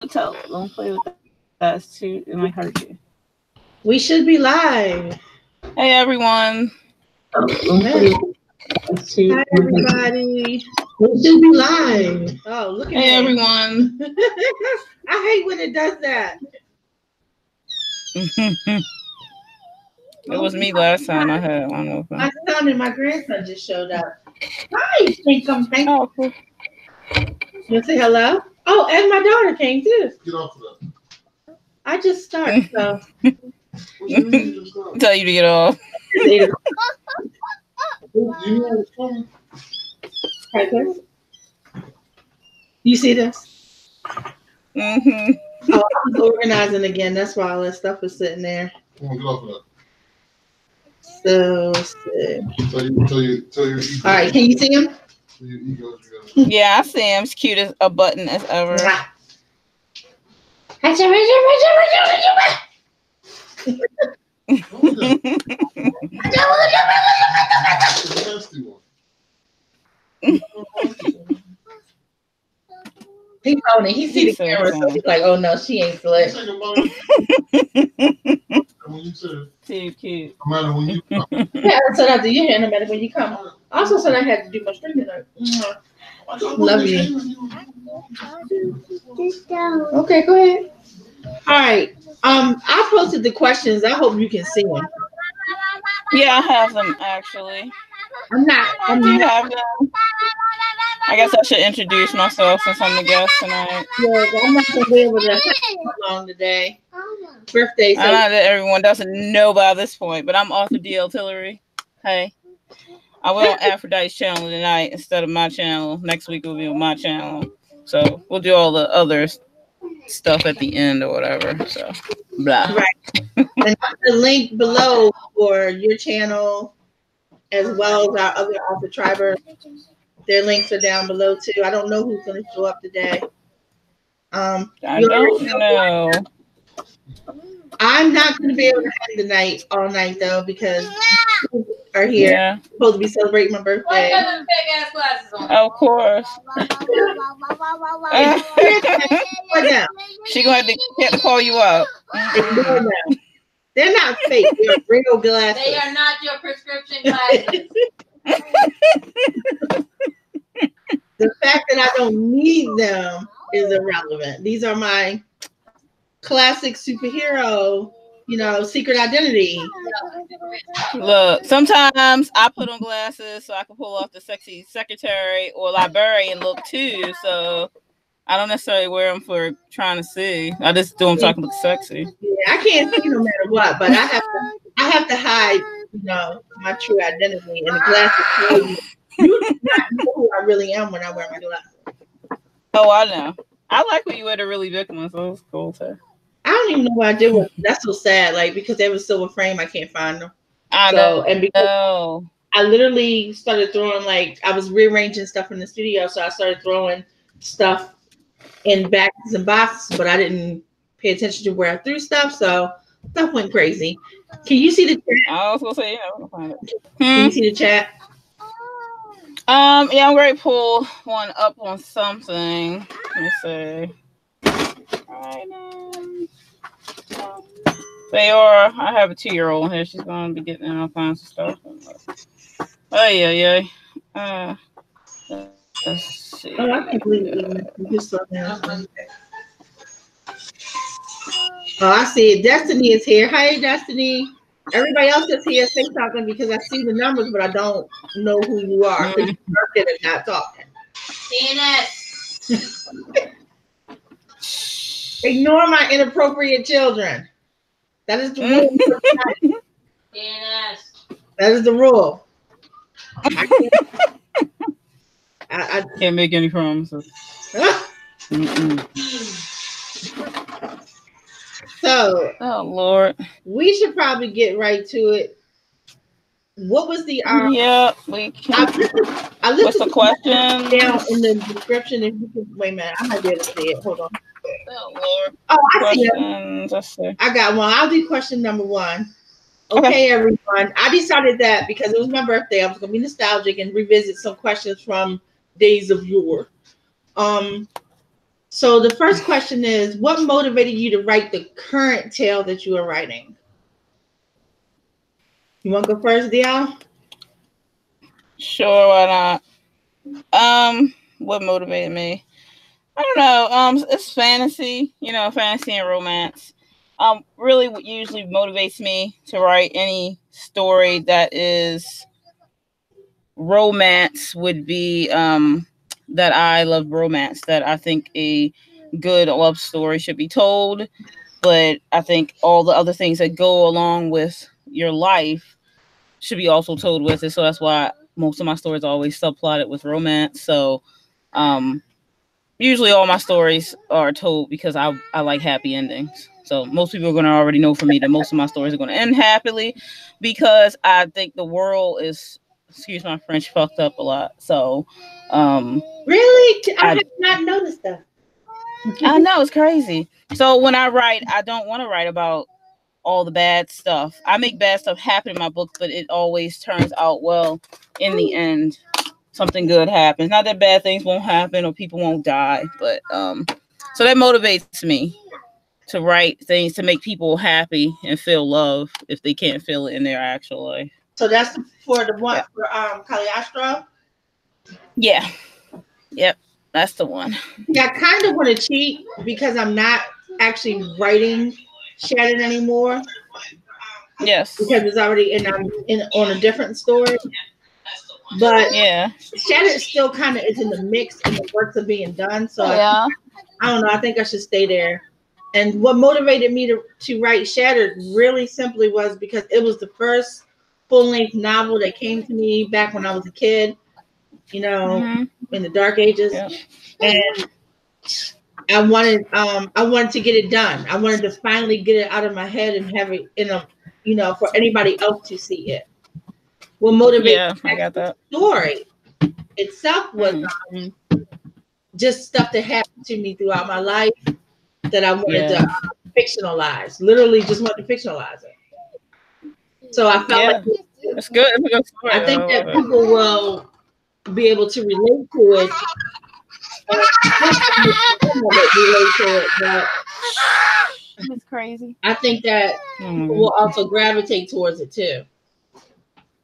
Tell. Don't play with that. It's too. It might hurt you. We should be live. Hey everyone. Hi everybody. We should be live. Oh, look at Hey everyone. I hate when it does that. It was me last time. I had one open. My son and my grandson just showed up. Hi, Tinkum. Oh, cool. You say hello? Oh, and my daughter came too. Get off of that. I just started, so. Tell you to get off. You see this? Mm-hmm. Oh, I was organizing again. That's why all that stuff was sitting there. Come on, get off of that. So sick. Tell your ego. All right, can you see him? Tell your ego. Yeah, I see him. He's cute as a button as ever. He's on it. He see the camera, so he's like, "Oh no, she ain't slick." Too cute. No matter when you come. Yeah, I said after you, no matter when you come. I also said I had to do my string tonight. Love you. Okay, go ahead. All right. I posted the questions. I hope you can see them. Yeah, I have them actually. I do have them. I guess I should introduce myself since I'm the guest tonight. Yeah, I'm not gonna be able to have long today. Birthday. So. I know that everyone doesn't know by this point, but I'm Arthur D. Artillery. Hey. I will on Aphrodite's channel tonight instead of my channel. Next week will be on my channel. So we'll do all the other stuff at the end or whatever. So blah. Right. And the link below for your channel as well as our other Alpha Tribers. Their links are down below too. I don't know who's gonna show up today. I don't know. I'm not going to be able to hang the night all night though because are here. Yeah. Supposed to be celebrating my birthday. Of course. She gonna have to call you up. They're not fake. They're real glasses. They are not your prescription glasses. The fact that I don't need them is irrelevant. These are my classic superhero, secret identity. Look, sometimes I put on glasses so I can pull off the sexy secretary or librarian look too. So I don't necessarily wear them for trying to see. I just do them so I can look sexy. Yeah, I can't see no matter what, but I have to hide, my true identity. And the glasses you do not know who I really am when I wear my glasses. Oh, I know. I like when you wear the really big ones. So it's cool too. I don't even know what I did with them. That's so sad. Like, because they were silver frame, I can't find them. I know. And because I literally started throwing, I was rearranging stuff in the studio, so I started throwing stuff in bags and boxes, but I didn't pay attention to where I threw stuff, so stuff went crazy. Can you see the chat? I was gonna say, yeah, I'm gonna find it. Can you see the chat? Yeah, I'm ready to pull one up on something. Let me see. They are. I have a 2-year-old here. She's gonna be getting all kinds of stuff. Oh yeah. Let's see. Oh, I can't believe it. Oh, I see it. Destiny is here. Hi, Destiny. Everybody else that's here, say something because I see the numbers, but I don't know who you are because you're working and not talking. CNS. Ignore my inappropriate children. That is the rule. CNS. That is the rule. I can't make any promises. So, oh Lord, we should probably get right to it. What was the yeah, we can. I What's the question? Down in the description. If you can, wait a minute, I might be able to see it. Hold on. Oh Lord. Oh, I see it. Let's see. I got one. I'll do question number 1. Okay, everyone. I decided that because it was my birthday, I was going to be nostalgic and revisit some questions from days of yore. So the first question is, what motivated you to write the current tale that you are writing? You want to go first, Dion? Sure, why not? What motivated me? I don't know. It's fantasy, fantasy and romance. Really, what usually motivates me to write any story that is romance would be that I love romance. That I think a good love story should be told, but I think all the other things that go along with your life should be also told with it. So that's why most of my stories are always subplotted with romance. So, usually all my stories are told because I like happy endings. So most people are going to already know from me that most of my stories are going to end happily because I think the world is, excuse my French, fucked up a lot. So, really, I have not noticed that. I know it's crazy. So when I write, I don't want to write about all the bad stuff. I make bad stuff happen in my book, but it always turns out well in the end. Something good happens. Not that bad things won't happen or people won't die, but so that motivates me to write things to make people happy and feel love if they can't feel it in their actual life. So that's for the one for Cagliostro? Yeah. Yep. That's the one. Yeah, I kind of want to cheat because I'm not actually writing Shattered anymore. Yes. Because it's already on a different story. But yeah, Shattered still kind of is in the mix and the works are being done. So yeah. I don't know. I think I should stay there. And what motivated me to write Shattered really simply was because it was the first full-length novel that came to me back when I was a kid, in the dark ages. Yeah. And I wanted to get it done. I wanted to finally get it out of my head and have it for anybody else to see it. What motivated I got that. story itself was just stuff that happened to me throughout my life that I wanted to fictionalize. Literally, just wanted to fictionalize it. So I felt like it's good. It's a good story, I think that people will be able to relate to it. It's crazy. I think that people will also gravitate towards it too.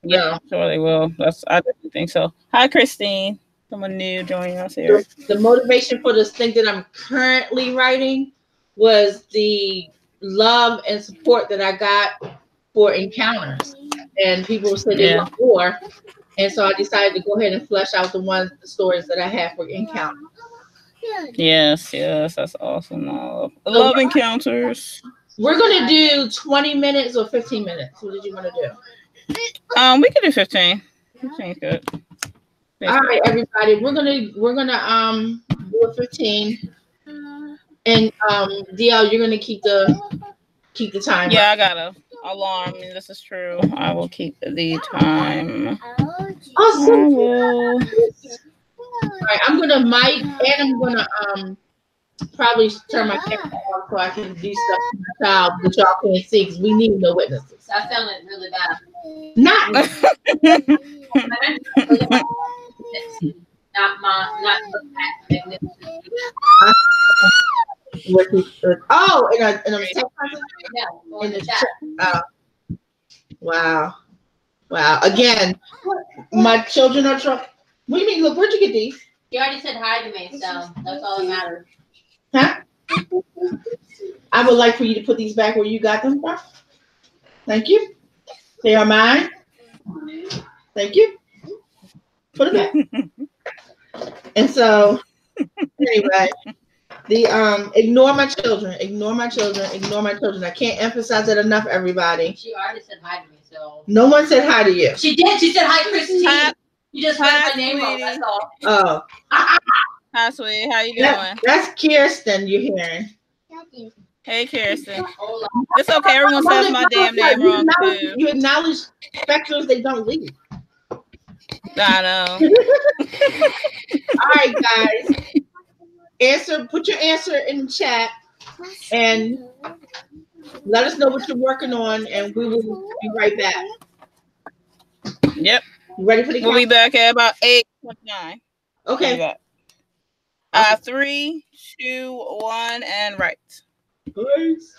Yeah, sure they will. I definitely think so. Hi, Christine. Someone new joining us here. The motivation for this thing that I'm currently writing was the love and support that I got for encounters. And people said they want more. And so I decided to go ahead and flesh out the stories that I have for encounters. Yes, that's awesome. I love encounters. We're gonna do 20 minutes or 15 minutes. What did you want to do? We could do 15. 15 is good. All right, everybody. We're gonna do a 15. And DL, you're gonna keep the time. Yeah, I got a alarm. And this is true. I will keep the time. Awesome. All right, I'm gonna mic and I'm gonna probably turn my camera off so I can do stuff to my child that y'all can't see because we need no witnesses. That sounded really bad. Not in a text message? In the chat. Wow. Again, my children are trying. What do you mean? Look, where'd you get these? You already said hi to me, so that's all that matters. Huh? I would like for you to put these back where you got them from. Thank you. They are mine. Thank you. Put them back. And so, anyway, the ignore my children. I can't emphasize that enough, everybody. She already said hi to me, so. No one said hi to you. She did. She said hi, Christine. Hi. You just read my name wrong. That's all. Oh. Hi, sweetie. How you doing? That's Kirsten you're hearing. Hey, Kirsten. It's okay. Everyone says my damn name wrong, too. You acknowledge spectrums, they don't leave. I know. All right, guys. Put your answer in the chat and let us know what you're working on, and we will be right back. Yep. You ready for the We'll be back at about 8:29. Okay. 3, 2, 1, and right. Peace.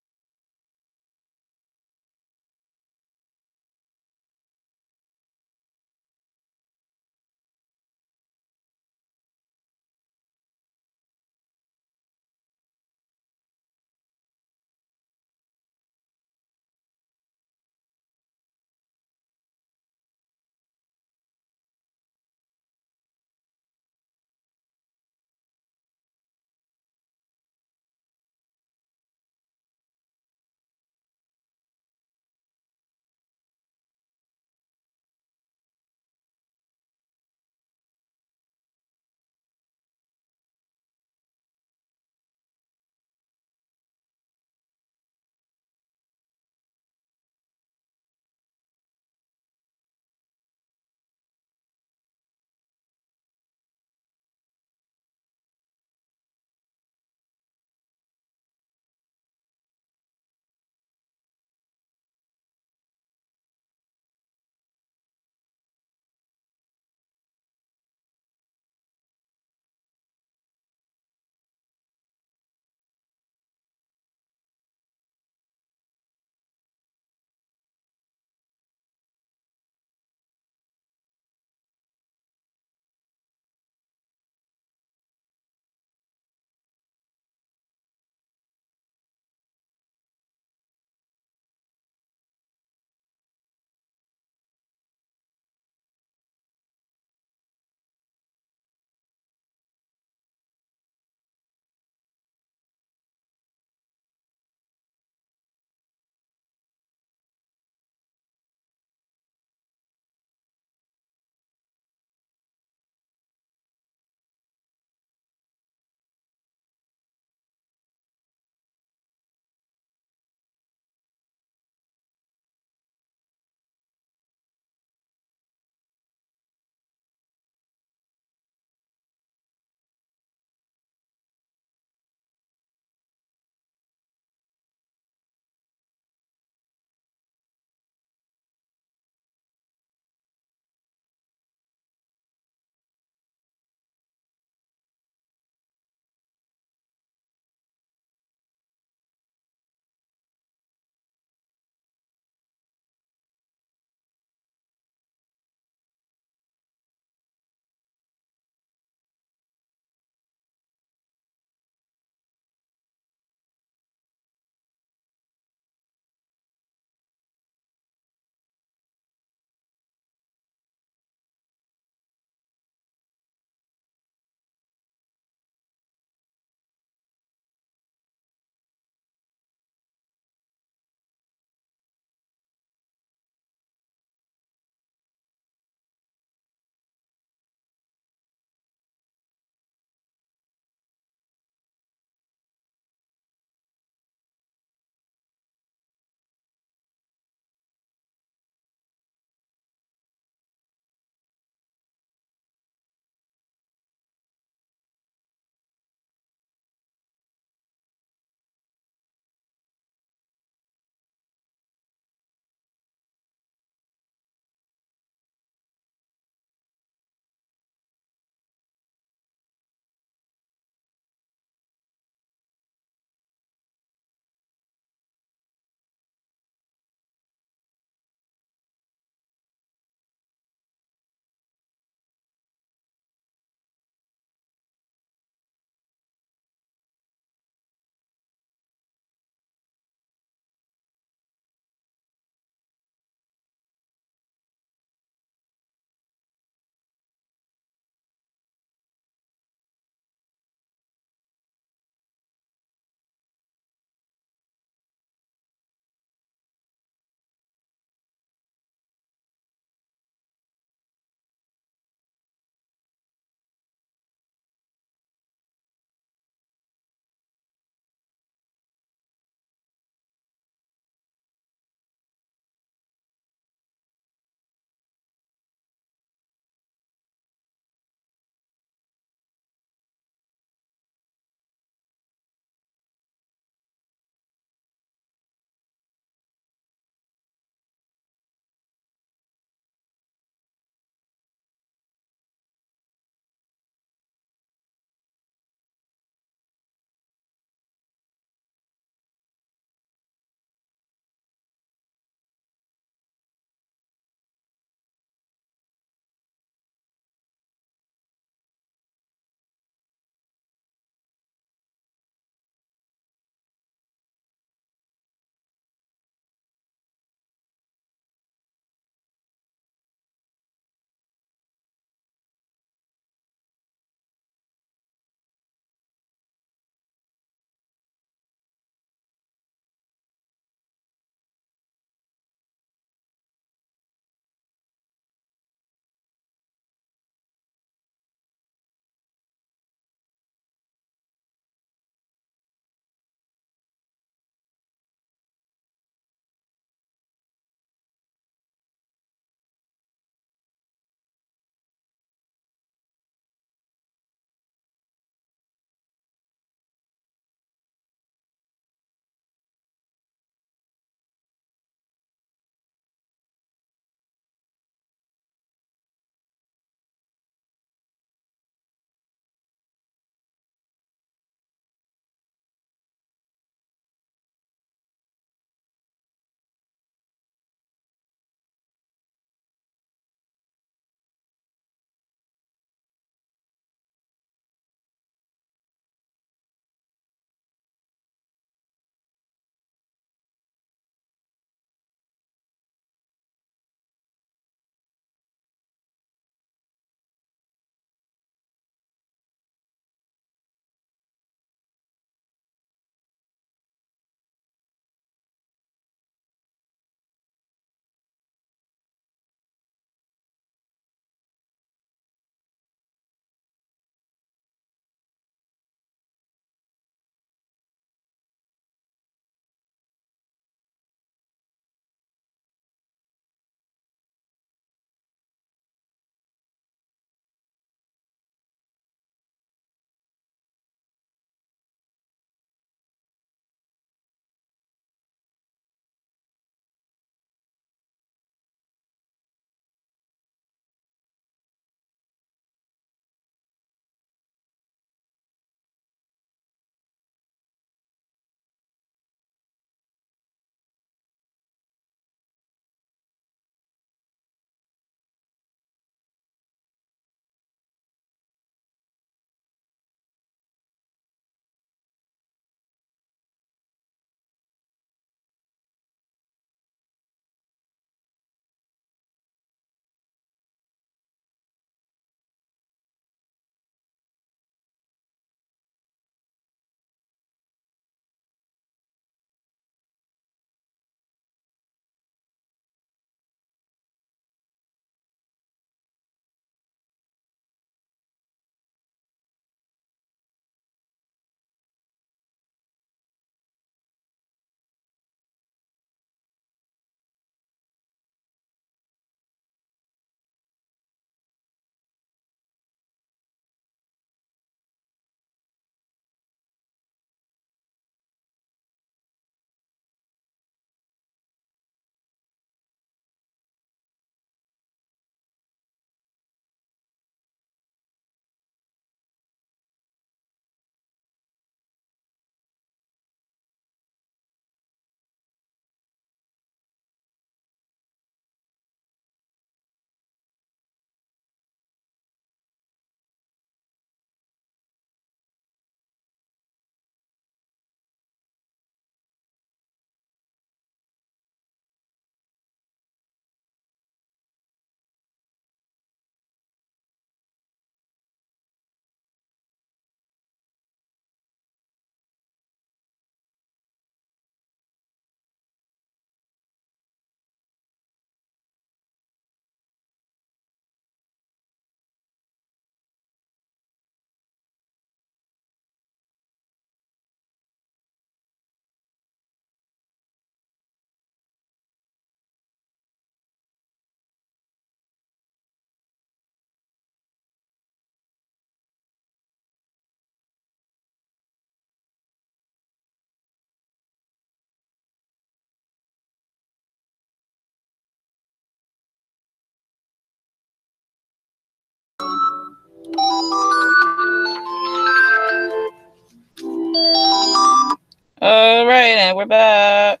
right, and we're back.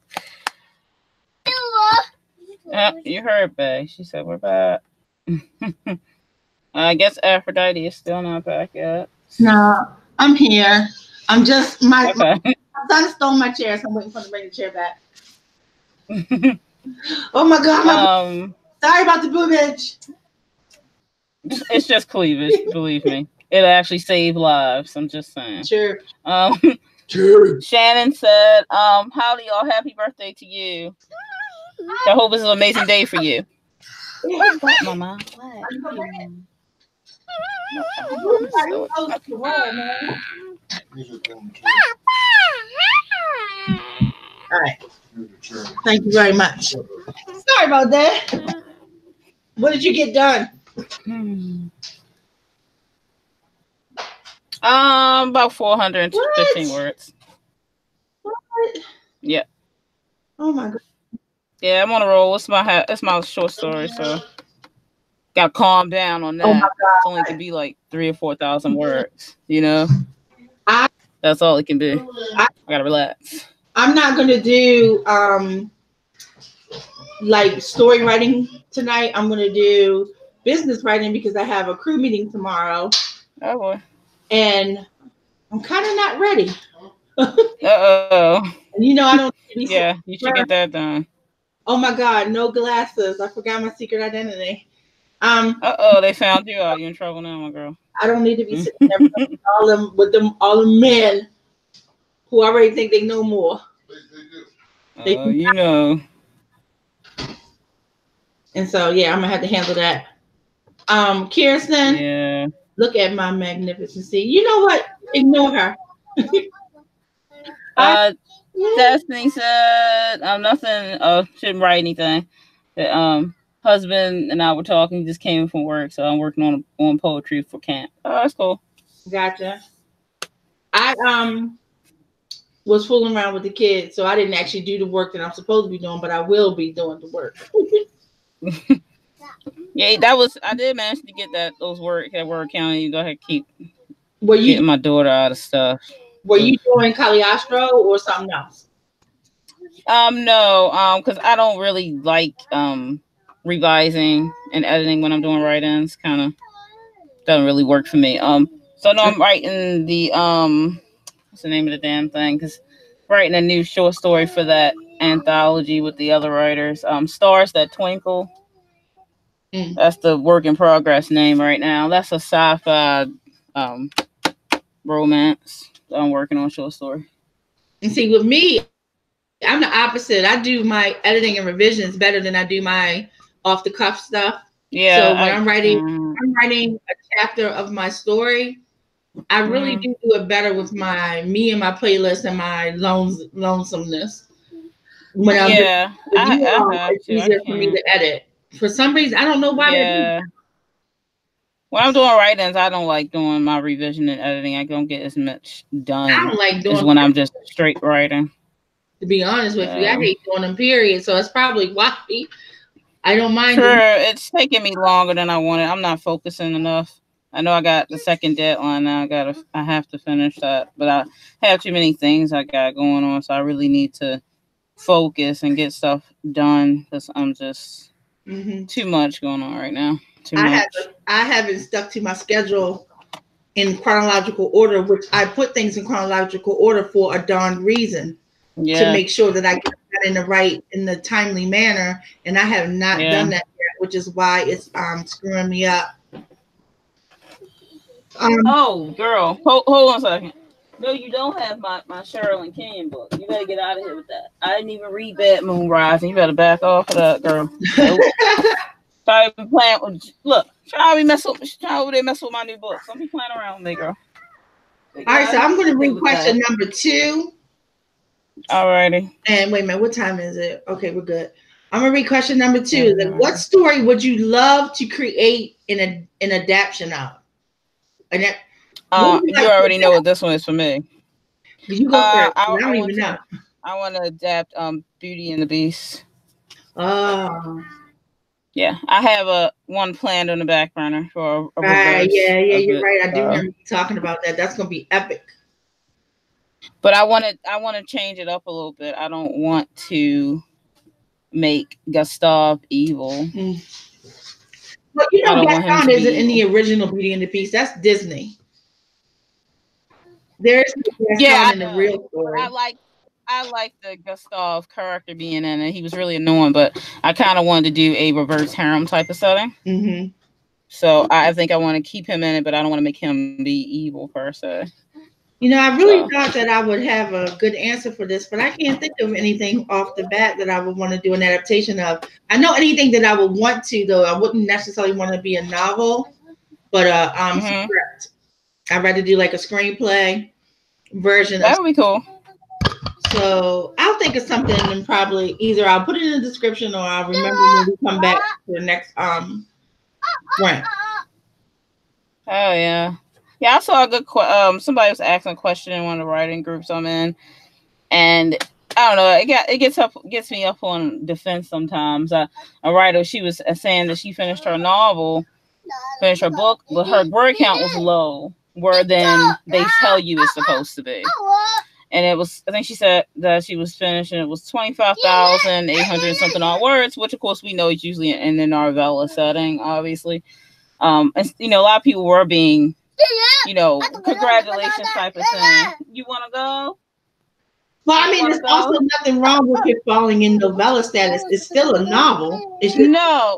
You heard, babe. She said we're back. I guess Aphrodite is still not back yet. No, I'm here. I'm just my Okay. son stole my chair, so I'm waiting for him to bring the chair back. Oh my god! Sorry about the boobage. It's just cleavage, believe me. It'll actually save lives. I'm just saying. Sure. Shannon said, howdy y'all, happy birthday to you. I hope it's an amazing day for you. Mama, All right. Thank you very much. Sorry about that. What did you get done? About 415 words. What? Yeah. Oh my god. Yeah, I'm on a roll. It's my short story, so gotta calm down on that. Oh my god. It's only can be like 3,000 or 4,000 words. You know, that's all it can be. I gotta relax. I'm not gonna do like story writing tonight. I'm gonna do business writing because I have a crew meeting tomorrow. Oh boy. And I'm kind of not ready. Uh-oh. And you know I don't. Yeah, you should get that done. Oh my god, no glasses. I forgot my secret identity. Uh-oh, they found you out. You're in trouble now, my girl. I don't need to be sitting there with all the men who already think they know more. They do. You know. And so yeah, I'm gonna have to handle that. Kirsten, Yeah. look at my magnificency. You know what? Ignore her. Destiny said, nothing. Shouldn't write anything. The husband and I were talking. He just came from work, so I'm working on poetry for camp. Oh, that's cool. Gotcha. I was fooling around with the kids, so I didn't actually do the work that I'm supposed to be doing, but I will be doing the work. Yeah, I did manage to get those work county. You go ahead and keep Were you getting my daughter out of stuff. Were you doing Cagliostro or something else? No, because I don't really like revising and editing when I'm doing write-ins. Kind of doesn't really work for me. So no, I'm writing the what's the name of the damn thing? Because writing a new short story for that anthology with the other writers. Stars That Twinkle. That's the work in progress name right now. That's a sci-fi romance that I'm working on short story. And see, with me, I'm the opposite. I do my editing and revisions better than I do my off the cuff stuff. Yeah. So when I'm writing a chapter of my story, I really do it better with me and my playlist and my lonesomeness. When it's easier for me to edit. For some reason, I don't know why. Yeah. When I'm doing write-ins, I don't like doing my revision and editing. I don't get as much done. I don't like doing when I'm just straight writing. To be honest with you, I hate doing them, period. So it's probably why I don't mind. Sure, it's taking me longer than I wanted. I'm not focusing enough. I know I got the second deadline now. I have to finish that, but I have too many things I got going on, so I really need to focus and get stuff done because I'm just too much going on right now. I haven't stuck to my schedule in chronological order, which I put things in chronological order for a darn reason. Yeah. To make sure that I get that in the timely manner, and I have not done that yet, which is why it's screwing me up. Oh, girl, hold on a second. No, you don't have my Cheryl and Ken book. You better get out of here with that. I didn't even read Bad Moon Rising. You better back off of that, girl. Nope. Try to be playing with. Look, try to mess with my new book. Don't be playing around with me, girl. All right, so I'm going to read question number 2. Alrighty. And wait a minute, what time is it? Okay, we're good. I'm gonna read question number 2. What story would you love to create an adaptation of? You already know what this one is for me. You go first. I don't even know. I want to adapt Beauty and the Beast. Oh. Yeah, I have one planned on the back burner for a right. Yeah, you're right. I do remember you talking about that. That's gonna be epic. But I want to change it up a little bit. I don't want to make Gustav evil. But you I know, don't want him to Gaston be isn't in the evil. original Beauty and the Beast. That's Disney. There's no Yeah, Gaston I in the know. real But story. I like the Gustav character being in it. He was really annoying, but I kind of wanted to do a reverse harem type of setting. Mm-hmm. So I think I want to keep him in it, but I don't want to make him be evil per se. You know, I really So thought that I would have a good answer for this, but I can't think of anything off the bat that I would want to do an adaptation of. I know anything that I would want to, though. I wouldn't necessarily want to be a novel, but mhm. script. I'd rather do like a screenplay version of. That would be cool. So I'll think of something and probably either I'll put it in the description or I'll remember when we come back to the next rant. Oh yeah, yeah. I saw a good somebody was asking a question in one of the writing groups I'm in, and I don't know. It gets me up on defense sometimes. A writer, she was saying that she finished her novel, finished her book, but her word count was low, where than they tell you it's supposed to be. And it was, I think she said that she was finished, and it was 25,800 something odd words, which of course we know is usually in the novella setting, obviously. And you know, a lot of people were being, you know, congratulations type of thing. You want to go? Well, I mean, there's also nothing wrong with it falling in novella status. It's still a novel. It's just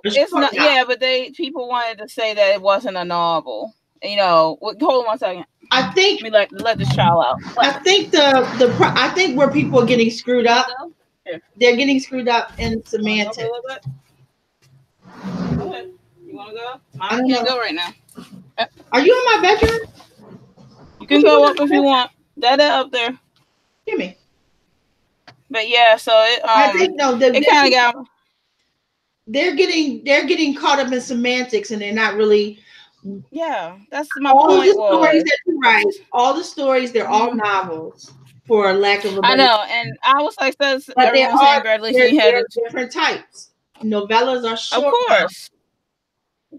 it's not. Novel. Yeah, but people wanted to say that it wasn't a novel. You know, hold on 1 second. I think. Let me let this child out. I think I think where people are getting screwed up, they're getting screwed up in semantics. Go ahead. You want to go? I can't go right now. Are you in my bedroom? You can go up if you want. That up there. Hear me. But yeah, so it I think no, it kind of got. They're getting caught up in semantics, and they're not really. Yeah, that's my all point. Of the stories that you write, all the stories, they're all novels, for lack of a better. I know, and I was like, "That's but there are different types. Novellas are short. Of course.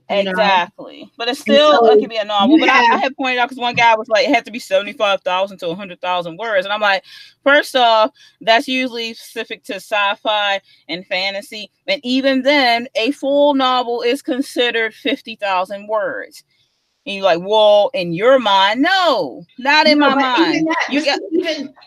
Exactly, but it's still it can be a novel. But I had pointed out because one guy was like, it had to be 75,000 to 100,000 words, and I'm like, first off, that's usually specific to sci-fi and fantasy, and even then, a full novel is considered 50,000 words. And you're like, well, in your mind, no, not in my mind.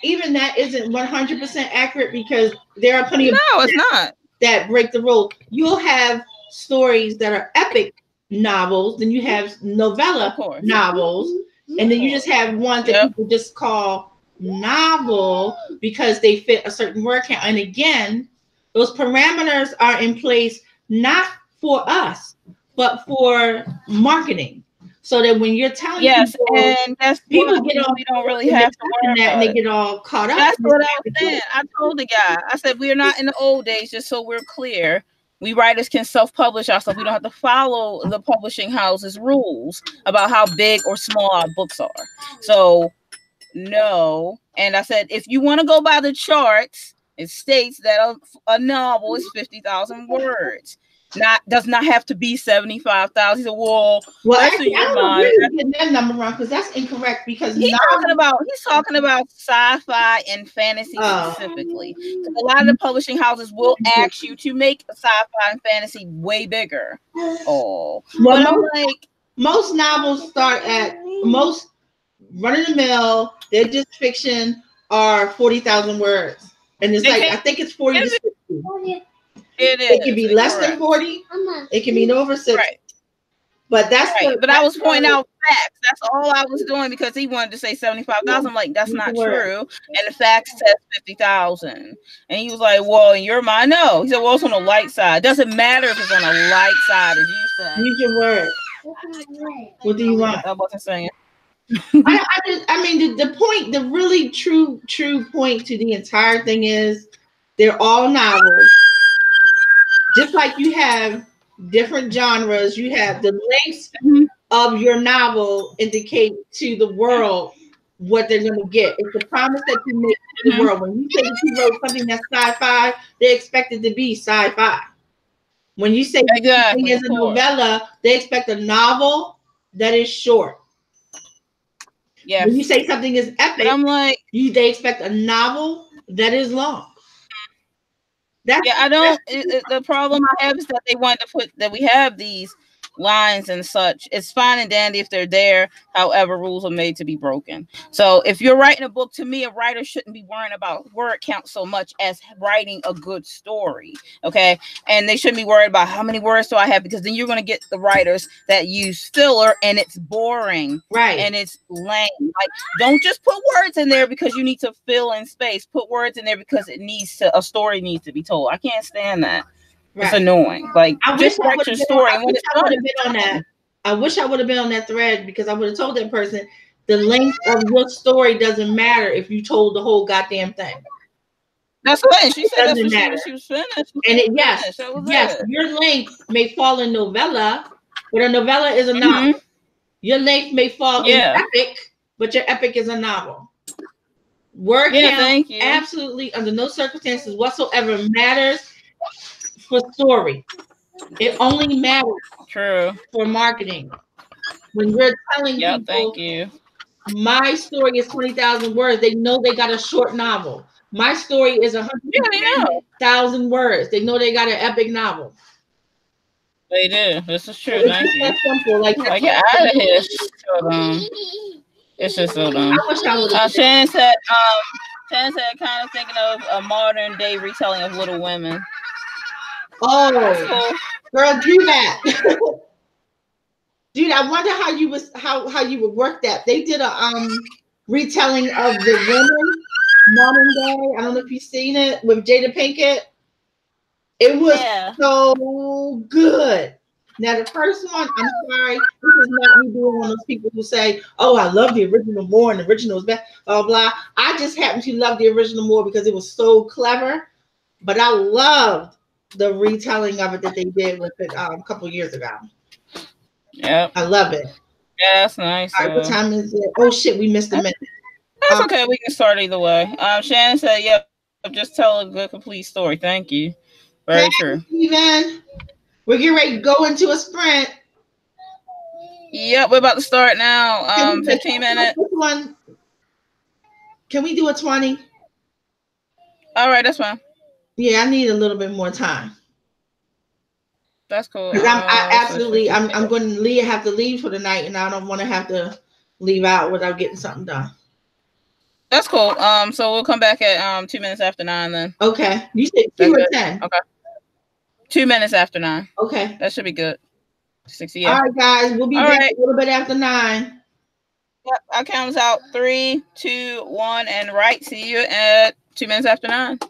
Even that isn't 100% accurate because there are plenty of it's not that break the rule. You'll have stories that are epic novels, then you have novella novels, and then you just have ones that people just call novel because they fit a certain word count. And again, those parameters are in place not for us, but for marketing. So that when you're telling people, and that's people get all, we don't really have to worry about and they get all caught up. That's what I was saying. I told the guy, I said, we're not in the old days, just so we're clear. We writers can self-publish ourselves. We don't have to follow the publishing house's rules about how big or small our books are. So, no. And I said, if you want to go by the charts, it states that a novel is 50,000 words. Does not have to be 75,000. He said, well, actually, I don't know where you're getting that number wrong because that's incorrect. Because he's talking about sci-fi and fantasy specifically. A lot of the publishing houses will ask you to make sci-fi and fantasy way bigger. Most novels start at most run-of-the-mill. They're just fiction. Are 40,000 words, and it's I think it's 40 to 60. It can be less than 40. It can be over 60. Right. But that's but I was pointing out facts. That's all I was doing because he wanted to say 75,000. I'm like, that's not true. And the fact says 50,000. And he was like, well, in your mind, no. He said, well, it's on the light side. Doesn't matter if it's on the light side, as you said. Use your word. What do you want? I wasn't saying. I mean, the point, the really true point to the entire thing is they're all novels. Just like you have different genres, you have the lengths of your novel indicate to the world what they're going to get. It's the promise that you make to the world. When you say that you wrote something that's sci-fi, they expect it to be sci-fi. When you say something is a novella, they expect a novel that is short. Yeah. When you say something is epic, I'm like, They expect a novel that is long. Yeah, I don't. The problem I have is that they want to put that we have these lines and such. It's fine and dandy if they're there. However, rules are made to be broken. So if you're writing a book, to me, a writer shouldn't be worrying about word count so much as writing a good story. Okay, and they shouldn't be worried about how many words do I have, because then you're going to get the writers that use filler and it's boring, Right? And it's lame. Like, don't just put words in there because you need to fill in space. Put words in there because a story needs to be told. I can't stand that. Right. It's annoying. Like, just write your story. I wish I would have been on that. I wish I would have been on that thread, because I would have told that person the length of your story doesn't matter if you told the whole goddamn thing. That's what she said. That's what she was finished. And yes, your length may fall in novella, but a novella is a novel. Your length may fall in epic, but your epic is a novel. Word count absolutely under no circumstances whatsoever matters for story. It only matters for marketing. When you're telling people, my story is 20,000 words, they know they got a short novel. My story is 100,000 words. They know they got an epic novel. They do. This is true. Thank you. That simple. Like, get out of here. It's just so dumb. I wish I would have. Shannon said, kind of thinking of a modern day retelling of Little Women. Oh, cool. Girl, do that. Dude, I wonder how you would work that. They did a retelling of The Women modern day. I don't know if you've seen it with Jada Pinkett. It was so good. Now the first one, I'm sorry, this is not me being one of those people who say, "Oh, I love the original more and the original is better." Blah blah. I just happen to love the original more because it was so clever. But I loved the retelling of it that they did with it a couple years ago. Yep. I love it. Yeah, that's nice. All right, what time is it? Oh shit, we missed a minute. That's okay. We can start either way. Shannon said, "Yep, just tell a good, complete story." Thank you. Very true. Steven, we're getting ready to go into a sprint. Yep, we're about to start now. 15 minutes. Which one? Can we do a 20? All right, that's fine. Yeah, I need a little bit more time. That's cool. Because I'm going to have to leave for the night, and I don't want to have to leave out without getting something done. That's cool. So we'll come back at 2 minutes after 9 then. Okay. You said 2 or 10. Okay. 2 minutes after 9. Okay. That should be good. 60. All right, guys. We'll be back a little bit after 9. Yep. Our count's out. 3, 2, 1, and right. See you at 2 minutes after 9.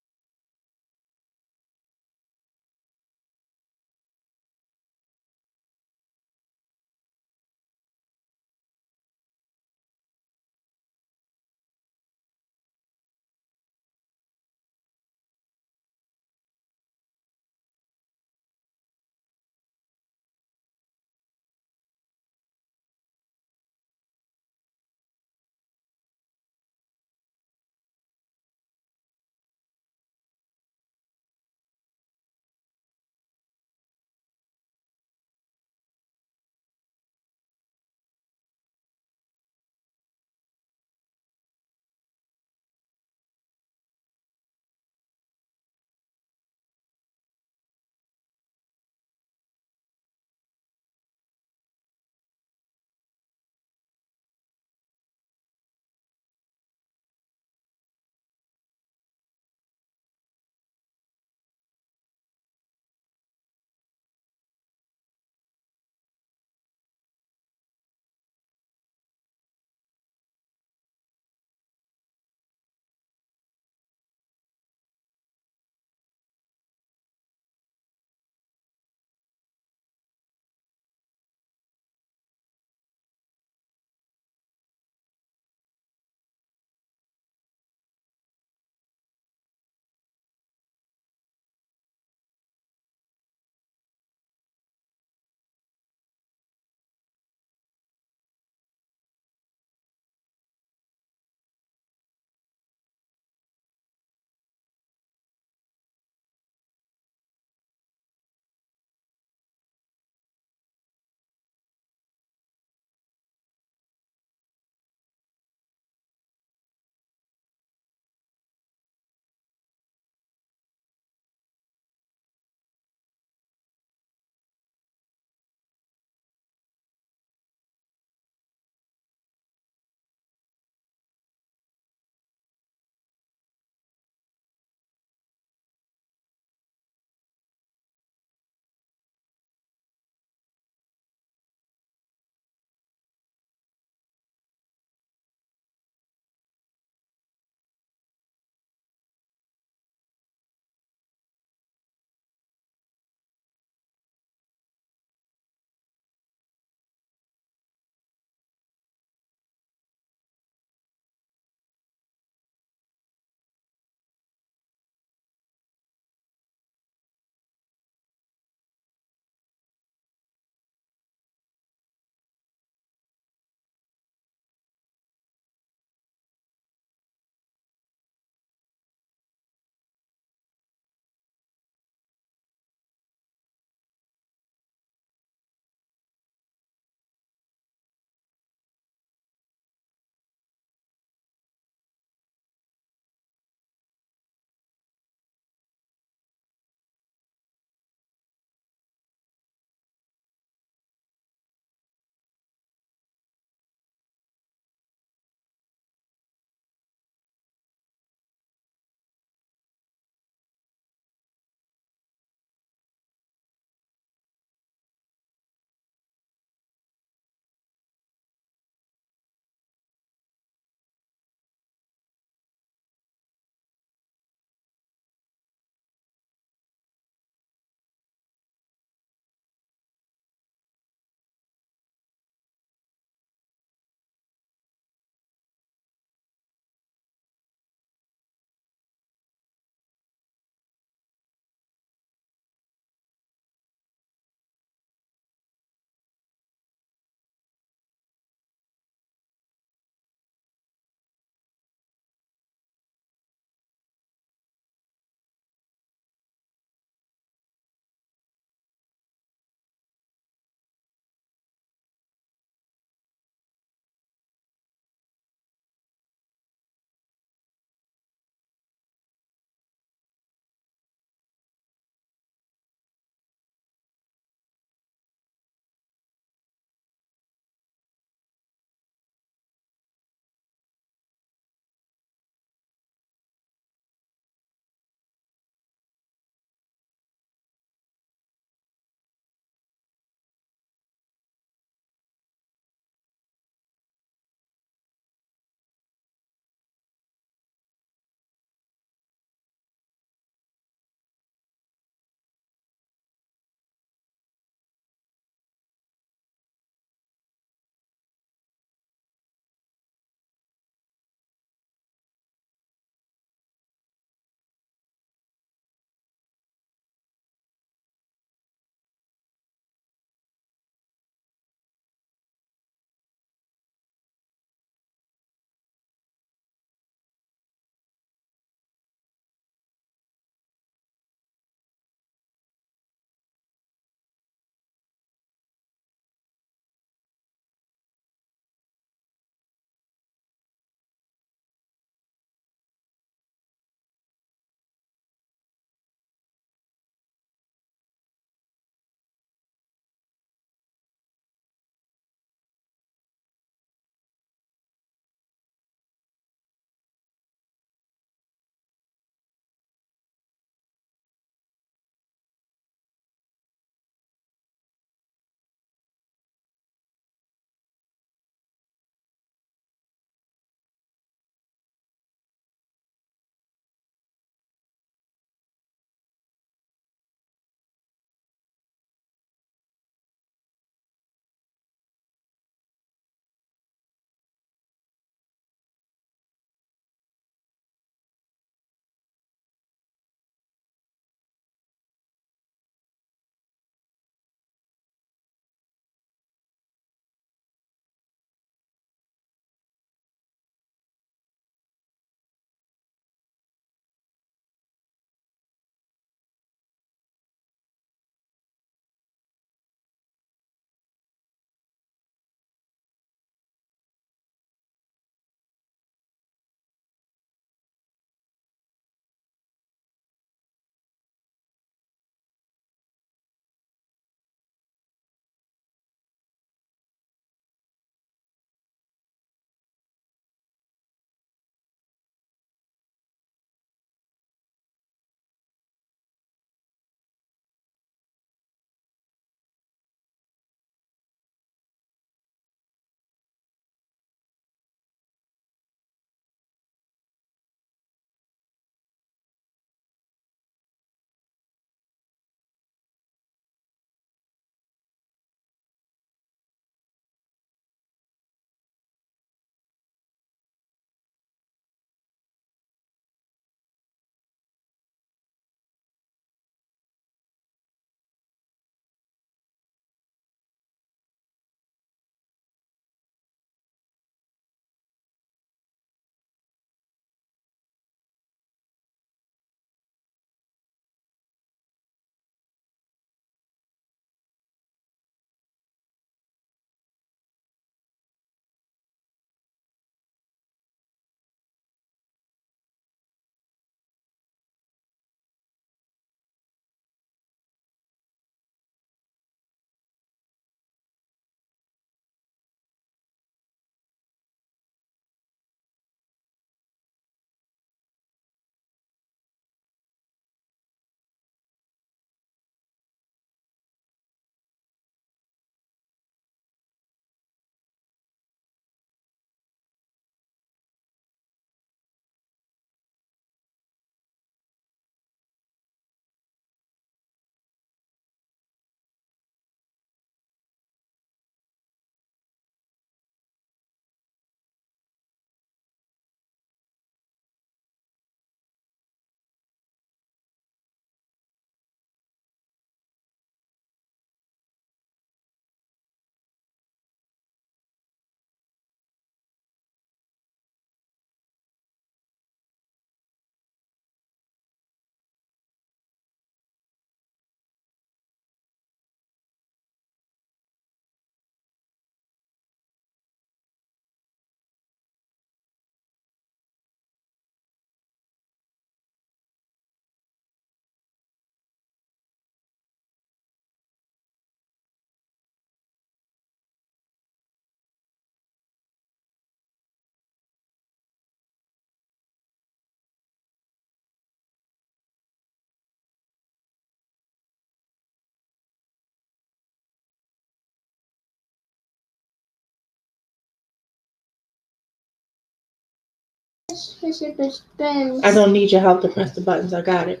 I don't need your help to press the buttons. I got it.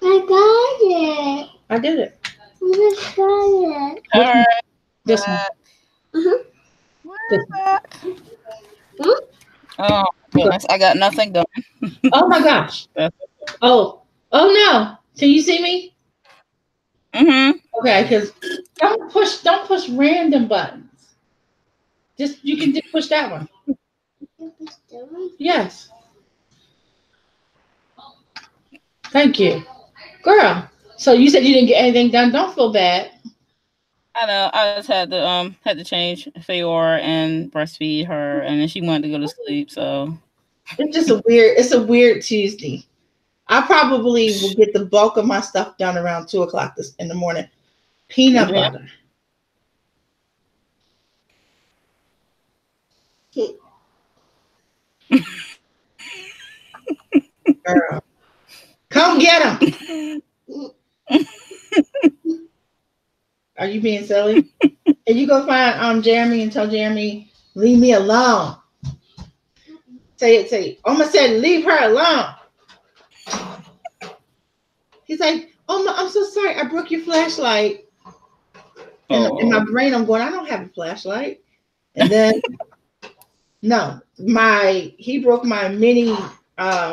I got it. I did it. I got it. All right. This one. Uh-huh. This one. Back. Hmm? Oh goodness, I got nothing done. Oh my gosh. Oh no. Can you see me? Mm-hmm. Okay, because don't push random buttons. You can just push that one. Yes. Thank you. Girl. So you said you didn't get anything done. Don't feel bad. I know. I just had to change Feyor and breastfeed her, and then she wanted to go to sleep. So It's a weird Tuesday. I probably will get the bulk of my stuff done around 2:00 in the morning. Peanut butter. Girl. Come get him. Are you being silly? And you go find Jeremy and tell Jeremy, leave me alone. Say it. Oma said, leave her alone. He's like, Oma, I'm so sorry. I broke your flashlight. And in my brain, I'm going, I don't have a flashlight. And then, no, he broke my mini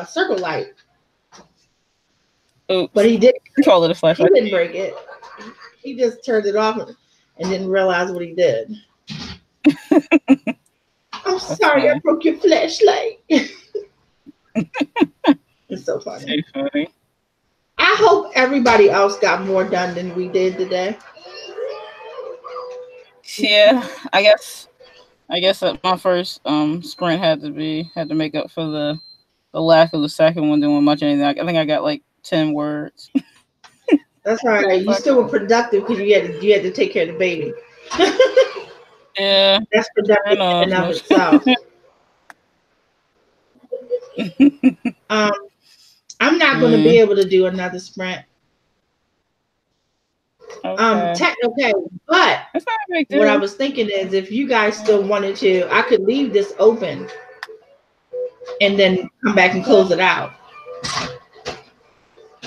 circle light. oops. But he didn't Call it a flashlight. He didn't break it. He just turned it off and didn't realize what he did. I'm sorry, I broke your flashlight. It's so funny. Too funny. I hope everybody else got more done than we did today. Yeah, I guess that my first sprint had to make up for the lack of the second one doing much anything. I think I got like 10 words. That's right. You still were productive because you had to take care of the baby. Yeah, that's productive in and of itself. I'm not going to be able to do another sprint. Okay, but what I was thinking is, if you guys still wanted to, I could leave this open and then come back and close it out.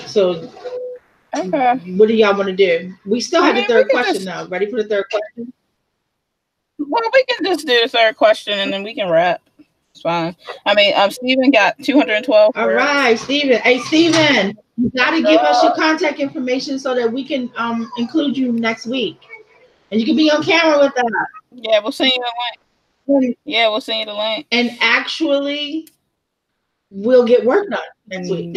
So, what do y'all want to do? We still have the third question now. Ready for the third question? Well, we can just do the third question and then we can wrap. It's fine. I mean, Steven got 212. All right, Steven. Hey, Steven, you got to give us your contact information so that we can include you next week. And you can be on camera with us. Yeah, we'll send you the link. Yeah, we'll send you the link. And actually, we'll get work done next week.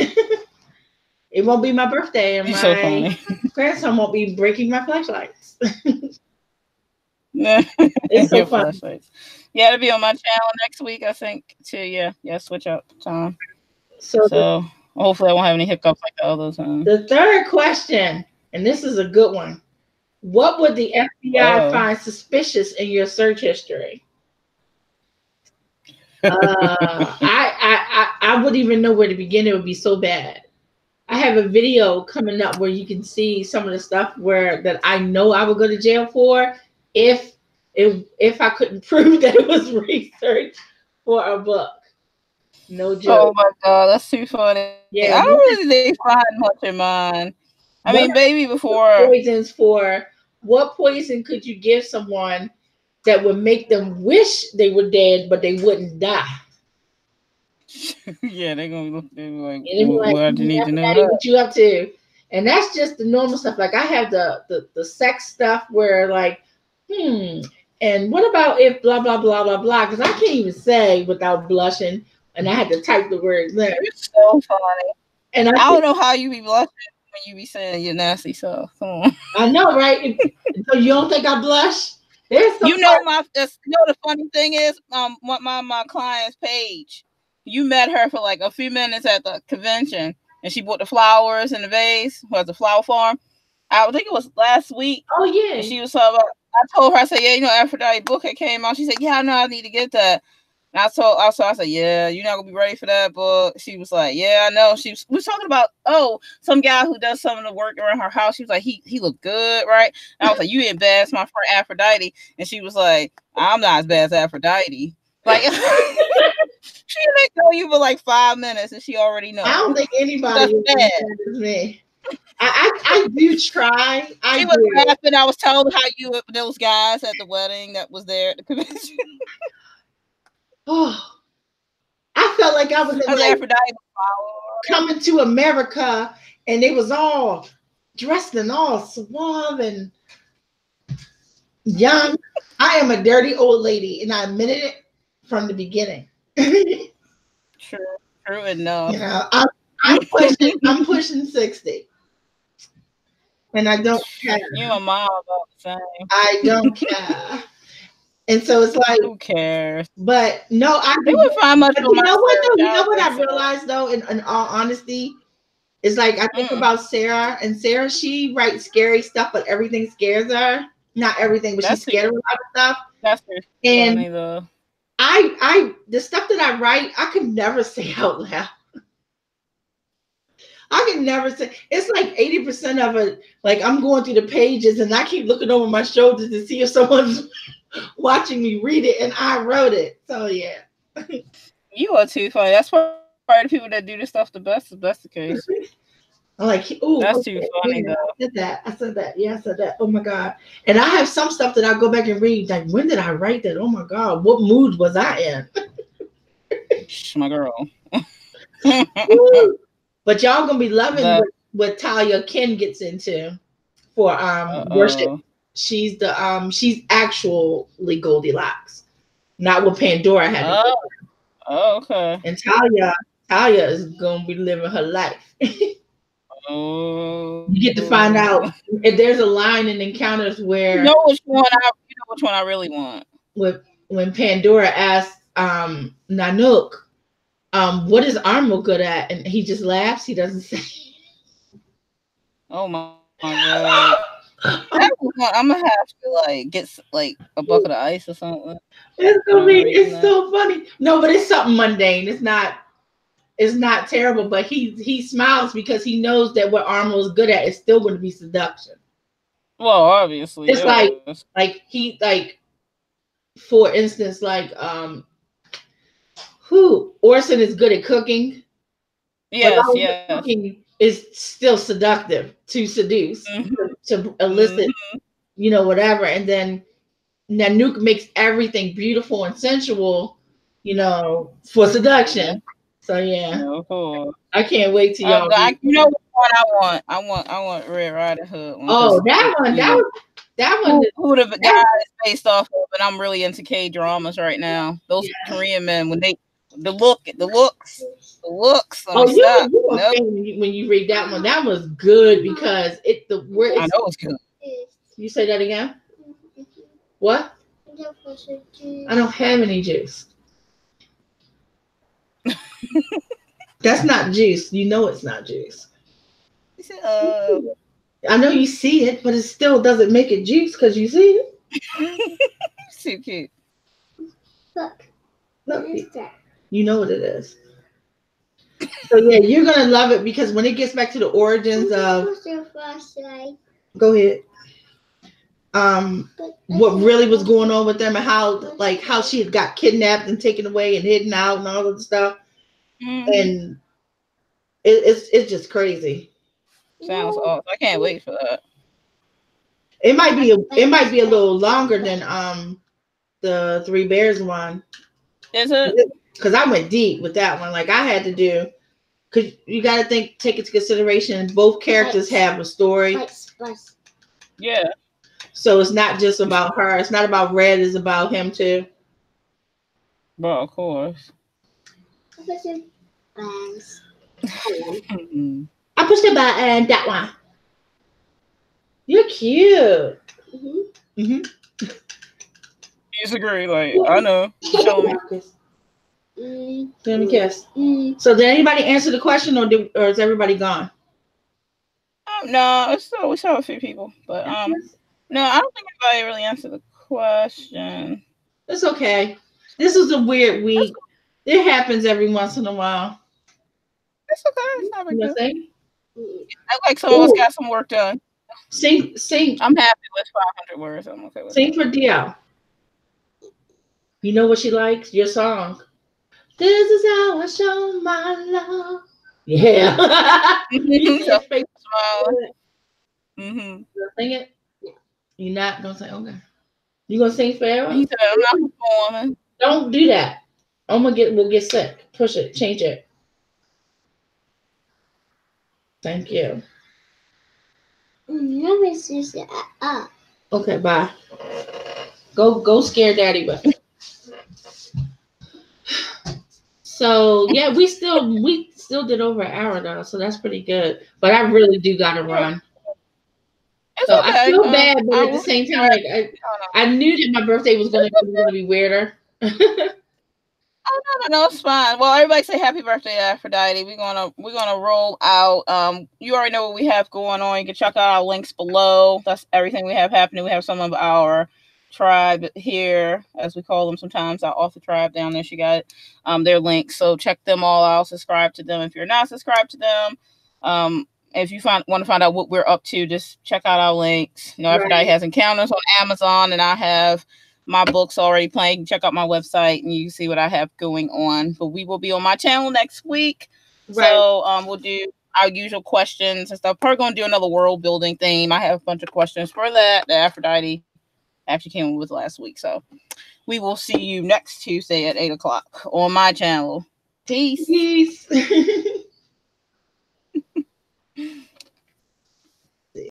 It won't be my birthday, and my grandson won't be breaking my flashlights. It's so fun. Yeah, it'll be on my channel next week, I think, too. Yeah, switch up time. So hopefully I won't have any hiccups like the other time. The third question, and this is a good one. What would the FBI find suspicious in your search history? I wouldn't even know where to begin. It would be so bad. I have a video coming up where you can see some of the stuff that I know I would go to jail for if I couldn't prove that it was research for a book. No joke. Oh my God, that's too funny. Yeah, I don't really find much in mine. I mean, maybe before poisons for what poison could you give someone that would make them wish they were dead, but they wouldn't die? Yeah, they're gonna look like, what do you need to know? What you up to? And that's just the normal stuff. Like I have the sex stuff where like, and what about if blah blah blah blah blah? Because I can't even say without blushing, and I had to type the words there. It's so funny. And I don't know how you be blushing when you be saying your nasty stuff. Come on. I know, right? So you don't think I blush? There's some the funny thing is, my client's Paige. You met her for like a few minutes at the convention, and she bought the flowers in the vase. Was the flower farm? I think it was last week. Oh yeah. And she was talking about. I told her, I said, yeah, Aphrodite book had came out. She said, yeah, I know, I need to get that. And I said, yeah, you're not gonna be ready for that book. She was like, yeah, I know. We was talking about some guy who does some of the work around her house. She was like, he looked good, right? And I was like, you ain't bad as my friend Aphrodite. And she was like, I'm not as bad as Aphrodite. Like she didn't go know you for like 5 minutes and she already knows. I don't think anybody is as bad as me. I do try. She was laughing. I was telling how you those guys at the wedding that was there at the convention. Oh, I felt like I was in like Coming to America, and they was all dressed and all suave and young. I am a dirty old lady, and I admitted it from the beginning. True enough. You know, I'm pushing 60. And I don't care. You and mom about the same. I don't care. And so it's like, who cares? But no, I would find much. You know what though? You know what I realized though, in all honesty, is like I think about Sarah, and Sarah, she writes scary stuff, but everything scares her. Not everything, but she's scared of a lot of stuff. That's funny though. I the stuff that I write, I could never say out loud. I can never say. It's like 80% of it. Like I'm going through the pages, and I keep looking over my shoulders to see if someone's watching me read it, and I wrote it. So yeah. You are too funny. That's why the people that do this stuff the best. If that's the case. I'm like, oh, that's too funny though. I said that. Yeah, I said that. Oh my god. And I have some stuff that I go back and read. Like, when did I write that? Oh my god, what mood was I in? My girl. But y'all gonna be loving what Talia Ken gets into for worship. She's she's actually Goldilocks, not what Pandora had. Okay. And Talia is gonna be living her life. You get to find out if there's a line in Encounters where you know which one I really want. When Pandora asks Nanook, what is Armo good at? And he just laughs. He doesn't say. Oh my god. I'm gonna have to like get like a bucket of ice or something. It's so funny. No, but it's something mundane. It's not terrible, but he smiles because he knows that what Armo is good at is still going to be seduction. Well, obviously. It's like he for instance, like Orson is good at cooking. Yes, cooking is still seductive to seduce, to elicit, whatever. And then Nanook makes everything beautiful and sensual, for seduction. So yeah, I can't wait to y'all. You know what I want? I want Red Riding Hood. That one. Who the guy is based off of? And I'm really into K dramas right now. Those Korean men when they the looks. Oh, when you read that one, that was good because I know it's good. You say that again? What? I don't have any juice. That's not juice. You know it's not juice. I know you see it, but it still doesn't make it juice because you see it. So cute. Look. You know what it is. So yeah, you're gonna love it because when it gets back to the origins of, go ahead. What really was going on with them and how she had got kidnapped and taken away and hidden out and all of the stuff, and it's just crazy. Sounds awesome. I can't wait for that. It might be a little longer than the Three Bears one. Is it? Because I went deep with that one. Like I had to do, because you got to take into consideration both characters have a story. Yeah. So it's not just about her. It's not about Red. It's about him too. Well, of course. I pushed the button. That one. You're cute. Disagree. Like I know. Show me. Let me guess. So did anybody answer the question, or is everybody gone? No, we saw a few people, but no, I don't think anybody really answered the question. It's okay. This is a weird week. It happens every once in a while. It's okay. It's not big deal. I like some of us got some work done. Sing. I'm happy with 500 words. I'm okay with Sing for Dio. You know what she likes? Your song. This is how I show my love. Yeah. You see his face. Mm-hmm. Sing it. You're not gonna say okay. You gonna sing forever? He said, "I'm not performing." Don't do that. We'll get sick. Push it. Change it. Thank you. Let me see that. Okay, bye. Go scare daddy with it. So yeah, we still did over an hour though, so that's pretty good. But I really do gotta run. It's So okay. I feel bad, but at the same time, like I knew that my birthday was gonna be weirder. No, it's fine. Well, everybody say happy birthday, Aphrodite. We're gonna roll out. You already know what we have going on. You can check out our links below. That's everything we have happening. We have some of our tribe here, as we call them sometimes, our author tribe down there. She got their links, so check them all out. Subscribe to them if you're not subscribed to them. If you want to find out what we're up to, just check out our links. You know, Aphrodite has encounters on Amazon, and I have my books already playing. Check out my website and you can see what I have going on. But we will be on my channel next week. Right. So we'll do our usual questions and stuff. Probably going to do another world building theme. I have a bunch of questions for that Aphrodite actually came up with last week. So we will see you next Tuesday at 8 o'clock on my channel. Peace.